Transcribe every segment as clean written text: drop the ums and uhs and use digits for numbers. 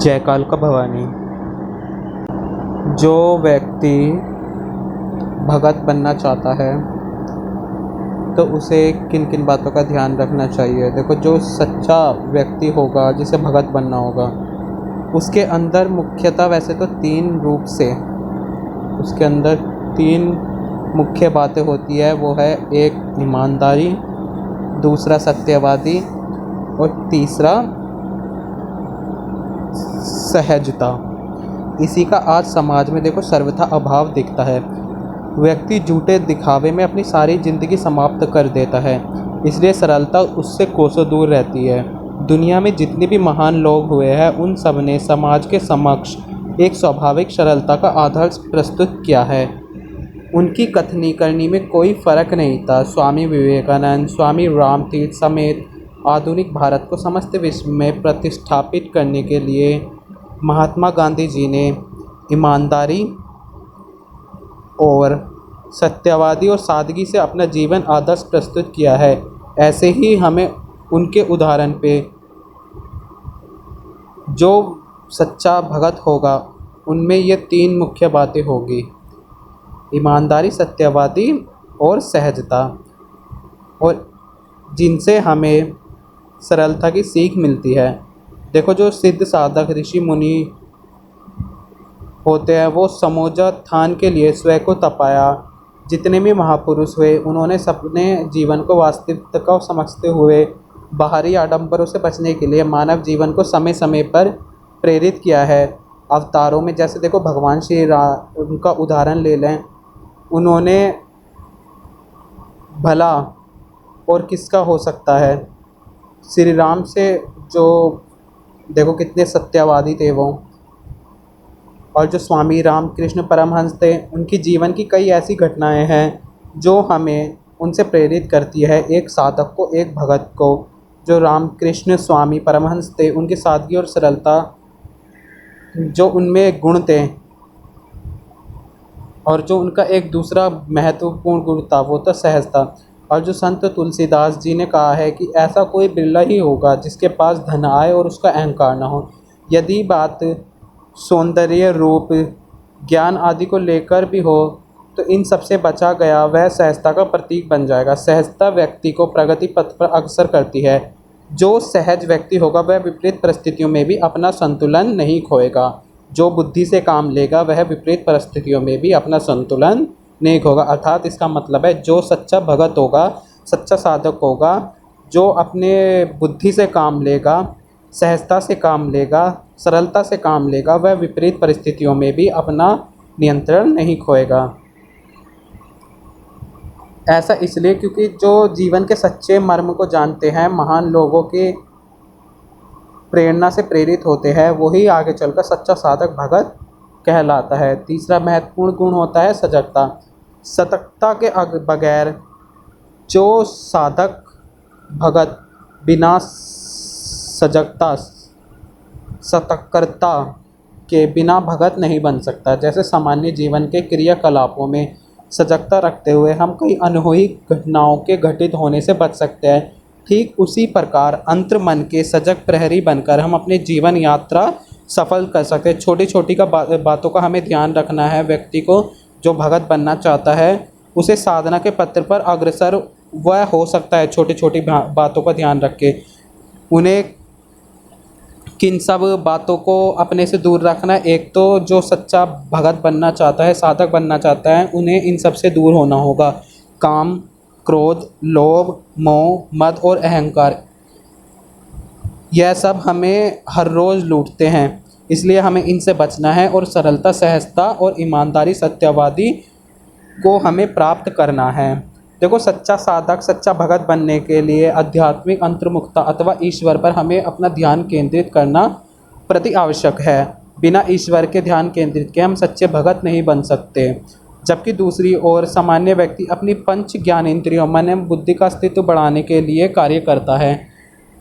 जय कालिका भवानी। जो व्यक्ति भगत बनना चाहता है तो उसे किन किन बातों का ध्यान रखना चाहिए। देखो, जो सच्चा व्यक्ति होगा जिसे भगत बनना होगा उसके अंदर मुख्यतः वैसे तो तीन रूप से उसके अंदर तीन मुख्य बातें होती है। वो है एक ईमानदारी, दूसरा सत्यवादी और तीसरा सहजता। इसी का आज समाज में देखो सर्वथा अभाव दिखता है। व्यक्ति झूठे दिखावे में अपनी सारी ज़िंदगी समाप्त कर देता है, इसलिए सरलता उससे कोसों दूर रहती है। दुनिया में जितने भी महान लोग हुए हैं उन सब ने समाज के समक्ष एक स्वाभाविक सरलता का आदर्श प्रस्तुत किया है। उनकी कथनी करनी में कोई फ़र्क नहीं था। स्वामी विवेकानंद, स्वामी रामतीर्थ समेत आधुनिक भारत को समस्त विश्व में प्रतिष्ठापित करने के लिए महात्मा गांधी जी ने ईमानदारी और सत्यवादी और सादगी से अपना जीवन आदर्श प्रस्तुत किया है। ऐसे ही हमें उनके उदाहरण पे जो सच्चा भगत होगा उनमें ये तीन मुख्य बातें होगी: ईमानदारी, सत्यवादी और सहजता, और जिनसे हमें सरलता की सीख मिलती है। देखो, जो सिद्ध साधक ऋषि मुनि होते हैं वो समोजात्थान के लिए स्वयं को तपाया। जितने भी महापुरुष हुए उन्होंने अपने जीवन को वास्तविकता को समझते हुए बाहरी आडंबरों से बचने के लिए मानव जीवन को समय समय पर प्रेरित किया है। अवतारों में जैसे देखो भगवान श्री राम का उदाहरण ले लें, उन्होंने भला और किसका हो सकता है, श्री राम से जो देखो कितने सत्यवादी थे वो। और जो स्वामी रामकृष्ण परमहंस थे उनकी जीवन की कई ऐसी घटनाएं हैं जो हमें उनसे प्रेरित करती है, एक साधक को, एक भगत को। जो रामकृष्ण स्वामी परमहंस थे उनकी सादगी और सरलता जो उनमें गुण थे, और जो उनका एक दूसरा महत्वपूर्ण गुण था वो था सहजता। और जो संत तुलसीदास जी ने कहा है कि ऐसा कोई बिरला ही होगा जिसके पास धन आए और उसका अहंकार न हो। यदि बात सौंदर्य, रूप, ज्ञान आदि को लेकर भी हो तो इन सबसे बचा गया वह सहजता का प्रतीक बन जाएगा। सहजता व्यक्ति को प्रगति पथ पर अग्रसर करती है। जो सहज व्यक्ति होगा वह विपरीत परिस्थितियों में भी अपना संतुलन नहीं खोएगा। जो बुद्धि से काम लेगा वह विपरीत परिस्थितियों में भी अपना संतुलन नहीं खोगा। अर्थात इसका मतलब है जो सच्चा भगत होगा, सच्चा साधक होगा, जो अपने बुद्धि से काम लेगा, सहजता से काम लेगा, सरलता से काम लेगा, वह विपरीत परिस्थितियों में भी अपना नियंत्रण नहीं खोएगा। ऐसा इसलिए क्योंकि जो जीवन के सच्चे मर्म को जानते हैं, महान लोगों की प्रेरणा से प्रेरित होते हैं, वही आगे चलकर सच्चा साधक भगत कहलाता है। तीसरा महत्वपूर्ण गुण होता है सजगता। सतर्कता के बगैर जो साधक भगत बिना सजगता, सतर्कता के बिना भगत नहीं बन सकता। जैसे सामान्य जीवन के क्रियाकलापों में सजगता रखते हुए हम कई अनहोनी घटनाओं के घटित होने से बच सकते हैं, ठीक उसी प्रकार अंतर मन के सजग प्रहरी बनकर हम अपने जीवन यात्रा सफल कर सकते हैं। छोटी छोटी बातों का हमें ध्यान रखना है। व्यक्ति को जो भगत बनना चाहता है उसे साधना के पत्र पर अग्रसर वह हो सकता है छोटी छोटी बातों का ध्यान रख के। उन्हें किन सब बातों को अपने से दूर रखना है। एक तो जो सच्चा भगत बनना चाहता है, साधक बनना चाहता है, उन्हें इन सब से दूर होना होगा। काम, क्रोध, लोभ, मोह, मद और अहंकार, यह सब हमें हर रोज़ लूटते हैं, इसलिए हमें इनसे बचना है। और सरलता, सहजता और ईमानदारी, सत्यवादी को हमें प्राप्त करना है। देखो, सच्चा साधक, सच्चा भगत बनने के लिए आध्यात्मिक अंतर्मुखता अथवा ईश्वर पर हमें अपना ध्यान केंद्रित करना प्रति आवश्यक है। बिना ईश्वर के ध्यान केंद्रित के हम सच्चे भगत नहीं बन सकते। जबकि दूसरी ओर सामान्य व्यक्ति अपनी पंच ज्ञानेंद्रियों, मन एवं बुद्धि का अस्तित्व बढ़ाने के लिए कार्य करता है।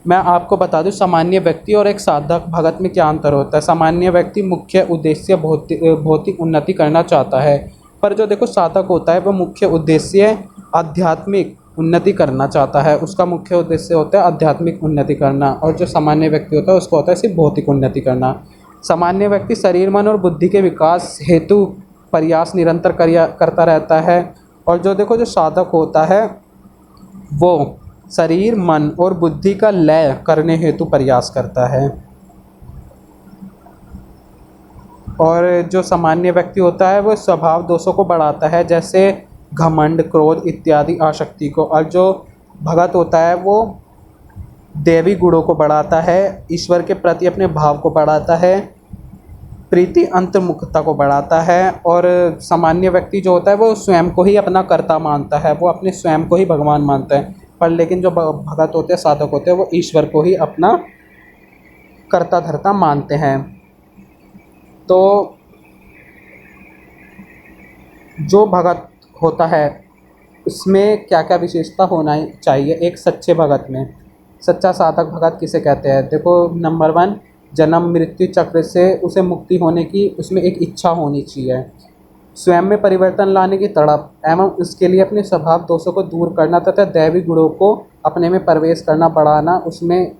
मैं आपको बता दूं, सामान्य व्यक्ति और एक साधक भगत में क्या अंतर होता है। सामान्य व्यक्ति मुख्य उद्देश्य भौतिक उन्नति करना चाहता है, पर जो देखो साधक होता है वह मुख्य उद्देश्य आध्यात्मिक उन्नति करना चाहता है। उसका मुख्य उद्देश्य होता है आध्यात्मिक उन्नति करना, और जो सामान्य व्यक्ति होता है उसको होता है सिर्फ भौतिक उन्नति करना। सामान्य व्यक्ति शरीर, मन और बुद्धि के विकास हेतु प्रयास निरंतर करता रहता है। और जो देखो जो साधक होता है वो शरीर, मन और बुद्धि का लय करने हेतु प्रयास करता है। और जो सामान्य व्यक्ति होता है वो स्वभाव दोषों को बढ़ाता है, जैसे घमंड, क्रोध इत्यादि आसक्ति को। और जो भगत होता है वो देवी गुणों को बढ़ाता है, ईश्वर के प्रति अपने भाव को बढ़ाता है, प्रीति अंतर्मुखता को बढ़ाता है। और सामान्य व्यक्ति जो होता है वो स्वयं को ही अपना कर्ता मानता है, वो अपने स्वयं को ही भगवान मानता है। पर लेकिन जो भगत होते हैं, साधक होते हैं, वो ईश्वर को ही अपना कर्ता धर्ता मानते हैं। तो जो भगत होता है उसमें क्या क्या विशेषता होना चाहिए एक सच्चे भगत में? सच्चा साधक भगत किसे कहते हैं? देखो, नंबर 1, जन्म मृत्यु चक्र से उसे मुक्ति होने की उसमें एक इच्छा होनी चाहिए। स्वयं में परिवर्तन लाने की तड़प एवं उसके लिए अपने स्वभाव दोषों को दूर करना तथा दैवी गुणों को अपने में प्रवेश करना, बढ़ाना, उसमें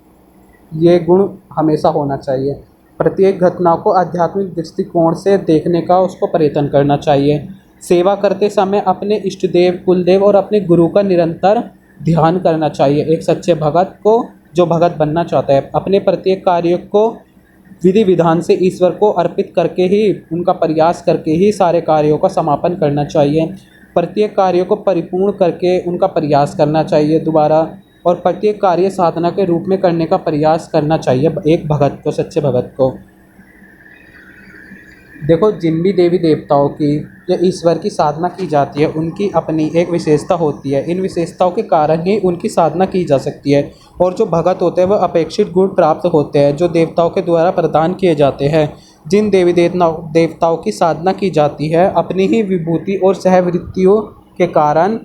ये गुण हमेशा होना चाहिए। प्रत्येक घटना को आध्यात्मिक दृष्टिकोण से देखने का उसको प्रयत्न करना चाहिए। सेवा करते समय अपने इष्ट देव, कुलदेव और अपने गुरु का निरंतर ध्यान करना चाहिए। एक सच्चे भगत को, जो भगत बनना चाहता है, अपने प्रत्येक कार्य को विधि विधान से ईश्वर को अर्पित करके ही, उनका प्रयास करके ही सारे कार्यों का समापन करना चाहिए। प्रत्येक कार्य को परिपूर्ण करके उनका प्रयास करना चाहिए दोबारा, और प्रत्येक कार्य साधना के रूप में करने का प्रयास करना चाहिए एक भगत को, सच्चे भगत को। देखो, जिन भी देवी देवताओं की या ईश्वर की साधना की जाती है उनकी अपनी एक विशेषता होती है। इन विशेषताओं के कारण ही उनकी साधना की जा सकती है। और जो भगत होते हैं वह अपेक्षित गुण प्राप्त होते हैं जो देवताओं के द्वारा प्रदान किए जाते हैं। जिन देवी देवताओं की साधना की जाती है, अपनी ही विभूति और सहवृत्तियों के कारण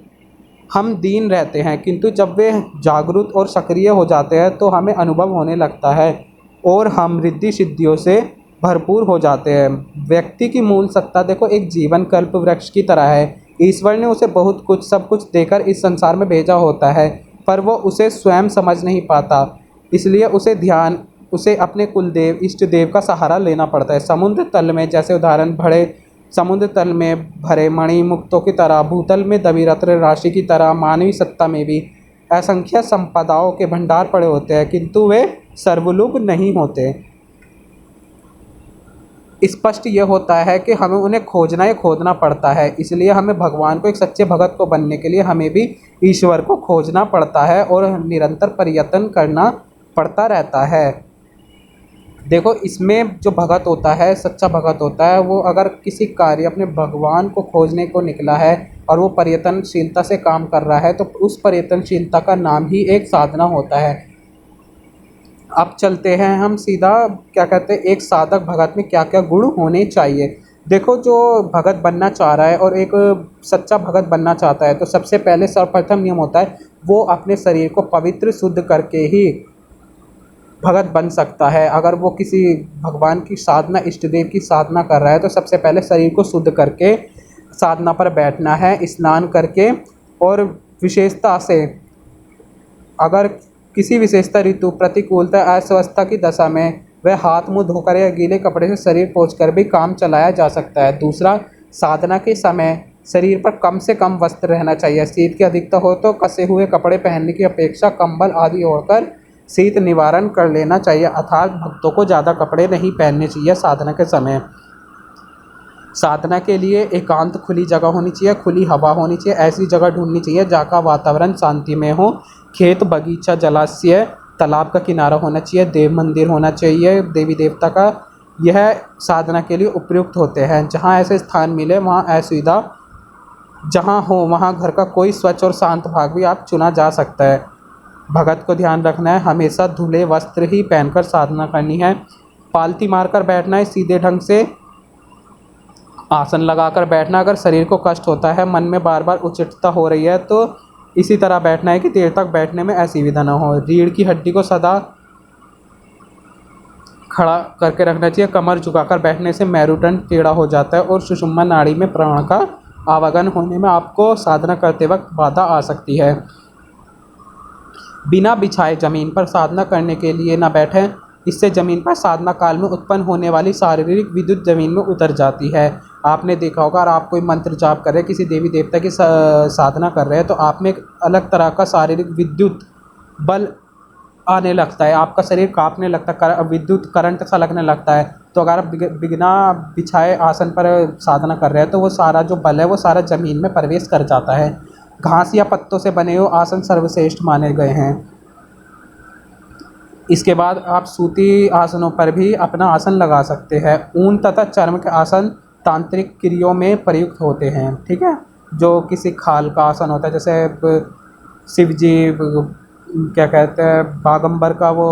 हम दीन रहते हैं, किंतु जब वे जागरूक और सक्रिय हो जाते हैं तो हमें अनुभव होने लगता है और हम रिद्धि सिद्धियों से भरपूर हो जाते हैं। व्यक्ति की मूल सत्ता देखो एक जीवन कल्प वृक्ष की तरह है। ईश्वर ने उसे बहुत कुछ, सब कुछ देकर इस संसार में भेजा होता है, पर वो उसे स्वयं समझ नहीं पाता। इसलिए उसे अपने कुलदेव, इष्ट देव का सहारा लेना पड़ता है। समुद्र तल में, जैसे उदाहरण, समुद्र तल में भरे मणि मुक्तों की तरह, भूतल में दबी रत्न राशि की तरह, मानवीय सत्ता में भी असंख्य संपदाओं के भंडार पड़े होते हैं, किंतु वे सर्वलुभ नहीं होते। स्पष्ट ये होता है कि हमें उन्हें खोजना या खोदना पड़ता है। इसलिए हमें भगवान को, एक सच्चे भगत को बनने के लिए हमें भी ईश्वर को खोजना पड़ता है और निरंतर प्रयत्न करना पड़ता रहता है। देखो, इसमें जो भगत होता है, सच्चा भगत होता है, वो अगर किसी कार्य अपने भगवान को खोजने को निकला है और वो प्रयत्नशीलता से काम कर रहा है तो उस प्रयत्नशीलता का नाम ही एक साधना होता है। अब चलते हैं हम सीधा, क्या कहते हैं, एक साधक भगत में क्या क्या गुण होने चाहिए। देखो, जो भगत बनना चाह रहा है और एक सच्चा भगत बनना चाहता है तो सबसे पहले सर्वप्रथम नियम होता है वो अपने शरीर को पवित्र शुद्ध करके ही भगत बन सकता है। अगर वो किसी भगवान की साधना, इष्ट देव की साधना कर रहा है तो सबसे पहले शरीर को शुद्ध करके साधना पर बैठना है, स्नान करके। और विशेषता से, अगर किसी विशेषता, ऋतु, प्रतिकूलता, अस्वस्थता की दशा में वह हाथ मुंह धोकर या गीले कपड़े से शरीर पोंछकर भी काम चलाया जा सकता है। दूसरा, साधना के समय शरीर पर कम से कम वस्त्र रहना चाहिए। शीत की अधिकता हो तो कसे हुए कपड़े पहनने की अपेक्षा कंबल आदि ओढ़कर शीत निवारण कर लेना चाहिए। अर्थात भक्तों को ज़्यादा कपड़े नहीं पहनने चाहिए साधना के समय। साधना के लिए एकांत खुली जगह होनी चाहिए, खुली हवा होनी चाहिए। ऐसी जगह ढूंढनी चाहिए जहाँ का वातावरण शांतिमय हो। खेत, बगीचा, जलाशय, तालाब का किनारा होना चाहिए, देव मंदिर होना चाहिए देवी देवता का। यह साधना के लिए उपयुक्त होते हैं। जहाँ ऐसे स्थान मिले वहाँ असुविधा जहाँ हो वहाँ घर का कोई स्वच्छ और शांत भाग भी आप चुना जा सकता है। भगत को ध्यान रखना है, हमेशा धुले वस्त्र ही पहनकर साधना करनी है। पालती मारकर बैठना है, सीधे ढंग से आसन लगाकर बैठना। अगर शरीर को कष्ट होता है, मन में बार बार उचटता हो रही है, तो इसी तरह बैठना है कि देर तक बैठने में असुविधा न हो। रीढ़ की हड्डी को सदा खड़ा करके रखना चाहिए। कमर झुकाकर बैठने से मेरुदंड टेढ़ा हो जाता है और सुषुम्ना नाड़ी में प्राण का आवागमन होने में आपको साधना करते वक्त बाधा आ सकती है। बिना बिछाए ज़मीन पर साधना करने के लिए न बैठें। इससे ज़मीन पर साधना काल में उत्पन्न होने वाली शारीरिक विद्युत ज़मीन में उतर जाती है। आपने देखा होगा, और आप कोई मंत्र जाप कर रहे हैं, किसी देवी देवता की साधना कर रहे हैं, तो आप में एक अलग तरह का शारीरिक विद्युत बल आने लगता है, आपका शरीर कांपने लगता है, विद्युत करंट सा लगने लगता है। तो अगर आप बिना बिछाए आसन पर साधना कर रहे हैं तो वो सारा जो बल है वो सारा ज़मीन में प्रवेश कर जाता है। घास या पत्तों से बने हुए आसन सर्वश्रेष्ठ माने गए हैं। इसके बाद आप सूती आसनों पर भी अपना आसन लगा सकते हैं। ऊन तथा चर्म के आसन तांत्रिक क्रियाओं में प्रयुक्त होते हैं, ठीक है। जो किसी खाल का आसन होता है, जैसे शिव जी क्या कहते हैं, बागंबर का वो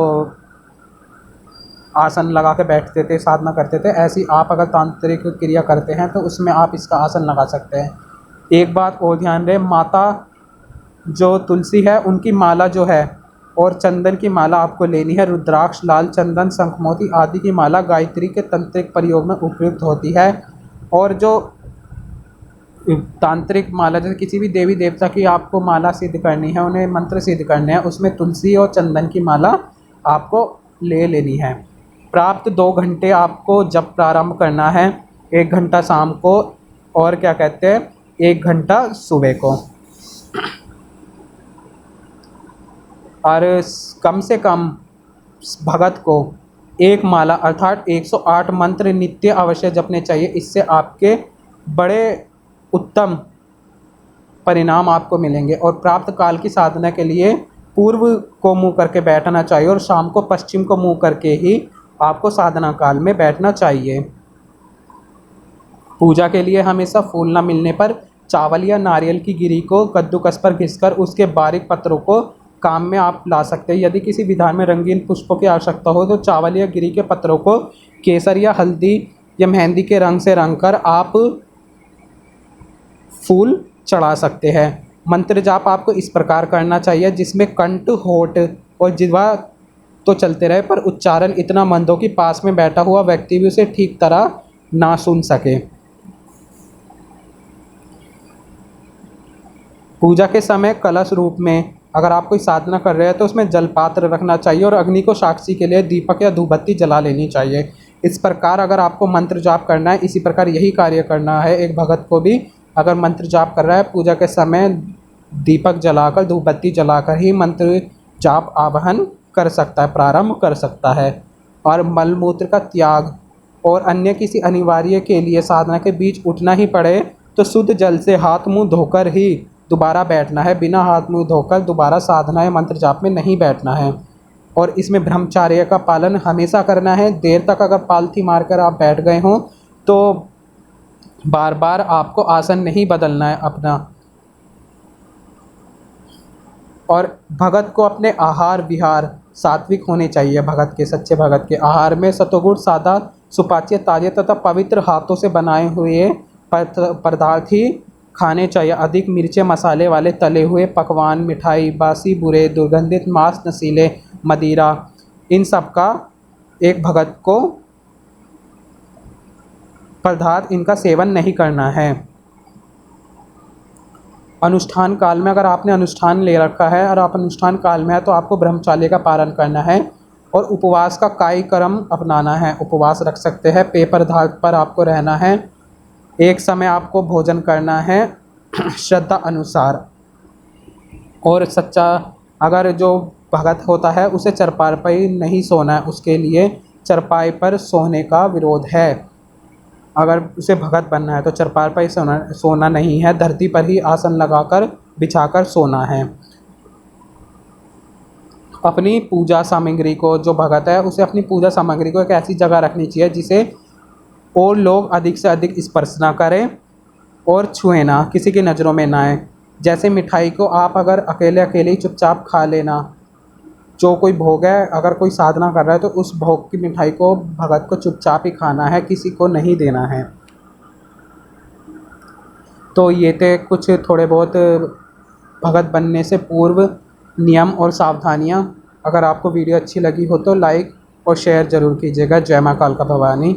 आसन लगा के बैठते थे, साधना करते थे, ऐसी आप अगर तांत्रिक क्रिया करते हैं तो उसमें आप इसका आसन लगा सकते हैं। एक बात और ध्यान रहे, माता जो तुलसी है उनकी माला जो है और चंदन की माला आपको लेनी है। रुद्राक्ष, लाल चंदन, शंख मोती आदि की माला गायत्री के तंत्रिक प्रयोग में उपयुक्त होती है। और जो तांत्रिक माला, जैसे किसी भी देवी देवता की आपको माला सिद्ध करनी है, उन्हें मंत्र सिद्ध करने हैं, उसमें तुलसी और चंदन की माला आपको ले लेनी है। प्राप्त 2 घंटे आपको जब प्रारंभ करना है, 1 घंटा शाम को और क्या कहते हैं 1 घंटा सुबह को। और कम से कम भगत को एक माला अर्थात 108 मंत्र नित्य अवश्य जपने चाहिए। इससे आपके बड़े उत्तम परिणाम आपको मिलेंगे। और प्राप्त काल की साधना के लिए पूर्व को मुँह करके बैठना चाहिए और शाम को पश्चिम को मुँह करके ही आपको साधना काल में बैठना चाहिए। पूजा के लिए हमेशा फूल न मिलने पर चावल या नारियल की गिरी को कद्दूकस पर घिसकर उसके बारीक पत्रों को काम में आप ला सकते हैं। यदि किसी विधान में रंगीन पुष्पों की आवश्यकता हो तो चावल या गिरी के पत्रों को केसर या हल्दी या मेहंदी के रंग से रंग कर आप फूल चढ़ा सकते हैं। मंत्र जाप आपको इस प्रकार करना चाहिए जिसमें कंठ, होठ और जिह्वा तो चलते रहे पर उच्चारण इतना मंद हो कि पास में बैठा हुआ व्यक्ति भी उसे ठीक तरह ना सुन सके। पूजा के समय कलश रूप में अगर आप कोई साधना कर रहे हैं तो उसमें जलपात्र रखना चाहिए और अग्नि को साक्षी के लिए दीपक या धूपबत्ती जला लेनी चाहिए। इस प्रकार अगर आपको मंत्र जाप करना है, इसी प्रकार यही कार्य करना है। एक भगत को भी अगर मंत्र जाप कर रहा है, पूजा के समय दीपक जलाकर, धूपबत्ती जलाकर ही मंत्र जाप आवाहन कर सकता है, प्रारंभ कर सकता है। और मलमूत्र का त्याग और अन्य किसी अनिवार्य के लिए साधना के बीच उठना ही पड़े तो शुद्ध जल से हाथ मुंह धोकर ही दोबारा बैठना है। बिना हाथ मुंह धोकर दोबारा साधना या मंत्र जाप में नहीं बैठना है। और इसमें ब्रह्मचर्य का पालन हमेशा करना है। देर तक अगर पालथी मारकर आप बैठ गए हों तो बार बार आपको आसन नहीं बदलना है अपना। और भगत को अपने आहार विहार सात्विक होने चाहिए। भगत के, सच्चे भगत के आहार में सतोगुण, सादा, सुपाच्य, ताजे तथा पवित्र हाथों से बनाए हुए पदार्थ ही खाने चाहिए। अधिक मिर्चे मसाले वाले तले हुए पकवान, मिठाई, बासी बुरे, दुर्गंधित मांस, नशीले मदिरा, इन सब का एक भगत को पदार्थ इनका सेवन नहीं करना है। अनुष्ठान काल में अगर आपने अनुष्ठान ले रखा है और आप अनुष्ठान काल में है तो आपको ब्रह्मचर्य का पालन करना है और उपवास का कार्यक्रम अपनाना है। उपवास रख सकते हैं, पेय पदार्थ पर आपको रहना है, एक समय आपको भोजन करना है श्रद्धा अनुसार। और सच्चा अगर जो भगत होता है उसे चरपाई पर नहीं सोना है, उसके लिए चरपाई पर सोने का विरोध है। अगर उसे भगत बनना है तो चरपाई पर सोना नहीं है, धरती पर ही आसन लगाकर बिछाकर सोना है। अपनी पूजा सामग्री को, जो भगत है उसे अपनी पूजा सामग्री को एक ऐसी जगह रखनी चाहिए जिसे और लोग अधिक से अधिक स्पर्श ना करें और छुए ना, किसी की नज़रों में ना आए। जैसे मिठाई को आप अगर अकेले अकेले ही चुपचाप खा लेना, जो कोई भोग है, अगर कोई साधना कर रहा है तो उस भोग की मिठाई को भगत को चुपचाप ही खाना है, किसी को नहीं देना है। तो ये थे कुछ थोड़े बहुत भगत बनने से पूर्व नियम और सावधानियाँ। अगर आपको वीडियो अच्छी लगी हो तो लाइक और शेयर ज़रूर कीजिएगा। जय माँ कालका भवानी।